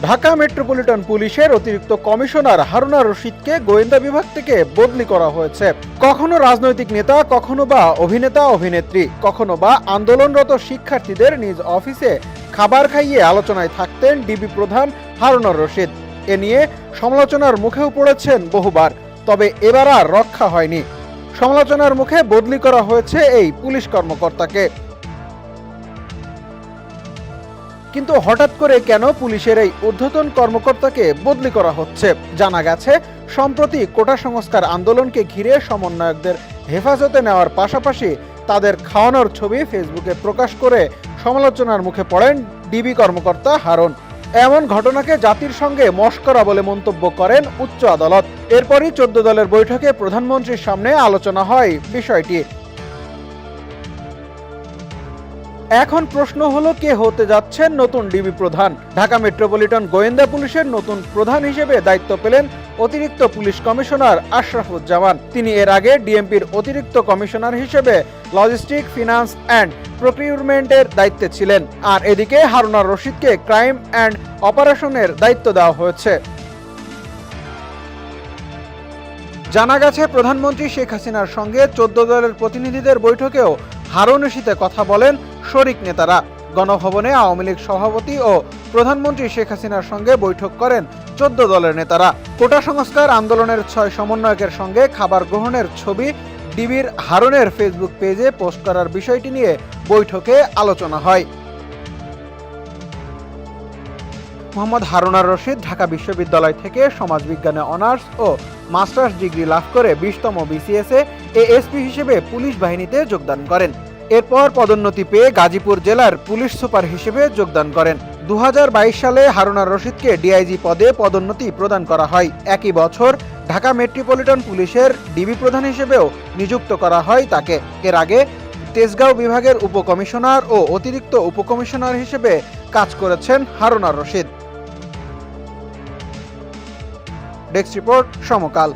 Dhaka metropolitan পুলিশের অতিরিক্ত commissioner Haruna রশিদকে গোয়েন্দা বিভাগ থেকে বদলি করা হয়েছে। কখনো রাজনৈতিক নেতা, কখনো বা অভিনেতা অভিনেত্রী, কখনো বা আন্দোলনরত শিক্ষার্থীদের নিজ অফিসে খাবার খাইয়ে আলোচনায় থাকতেন ডিবি প্রধান হারুনা রশিদ। এ নিয়ে সমালোচনার মুখেও পড়েছেন বহুবার, তবে এবার আর রক্ষা হয়নি। সমালোচনার মুখে বদলি করা হয়েছে এই পুলিশ কর্মকর্তাকে। কিন্তু হঠাৎ করে কেন পুলিশের এই ঊর্ধ্বতন কর্মকর্তাকে বদলি করা হচ্ছে? জানা গেছে, সম্প্রতি কোটা সংস্কার আন্দোলনকে ঘিরে সমন্বয়কদের হেফাজতে নেওয়ার পাশাপাশি তাদের খাওয়ানোর ছবি ফেসবুকে প্রকাশ করে সমালোচনার মুখে পড়েন ডিবি কর্মকর্তা হারুন। এমন ঘটনাকে জাতির সঙ্গে মশকরা বলে মন্তব্য করেন উচ্চ আদালত। এরপরই 14 দলের বৈঠকে প্রধানমন্ত্রীর সামনে আলোচনা হয় বিষয়টি। এখন প্রশ্ন হলো, কে হতে যাচ্ছেন নতুন ডিবি প্রধান? ঢাকা মেট্রোপলিটন গোয়েন্দা পুলিশের নতুন প্রধান হিসেবে দায়িত্ব পেলেন অতিরিক্ত পুলিশ কমিশনার আশরাফুজ্জামান। তিনি এর আগে ডিএমপির অতিরিক্ত কমিশনার হিসেবে লজিস্টিক, ফিনান্স অ্যান্ড প্রকিউরমেন্টের দায়িত্বে ছিলেন। আর এদিকে হারুনা রশিদকে ক্রাইম অ্যান্ড অপারেশনের দায়িত্ব দেওয়া হয়েছে। জানা গেছে, প্রধানমন্ত্রী শেখ হাসিনার সঙ্গে 14 দলের প্রতিনিধিদের বৈঠকেও হারুন রশিদের কথা বলেন শরিক নেতারা। গণভবনে আওয়ামী লীগ সভাপতি ও প্রধানমন্ত্রী শেখ হাসিনার সঙ্গে বৈঠক করেন 14 দলের নেতারা। কোটা সংস্কার আন্দোলনের 6 সমন্বয়কের সঙ্গে খাবার গ্রহণের ছবি ডিবির হারুনের ফেসবুক পেজে পোস্ট করার বিষয়টি নিয়ে বৈঠকে আলোচনা হয়। মোহাম্মদ হারুনা রশিদ ঢাকা বিশ্ববিদ্যালয় থেকে সমাজবিজ্ঞানে অনার্স ও মাস্টার্স ডিগ্রি লাভ করে 20তম বিসিএসে এএসপি হিসেবে পুলিশ বাহিনীতে যোগদান করেন। এরপর পদোন্নতি পেয়ে গাজীপুর জেলার পুলিশ সুপার হিসেবে যোগদান করেন। 2022 সালে হারুনা রশিদকে ডিআইজি পদে পদোন্নতি প্রদান করা হয়। একই বছর ঢাকা মেট্রোপলিটন পুলিশের ডিবি প্রধান হিসেবেও নিযুক্ত করা হয় তাকে। এর আগে তেজগাঁও বিভাগের উপকমিশনার ও অতিরিক্ত উপকমিশনার হিসেবে কাজ করেছেন হারুনা রশিদ। ডেস্ক রিপোর্ট, সমকাল।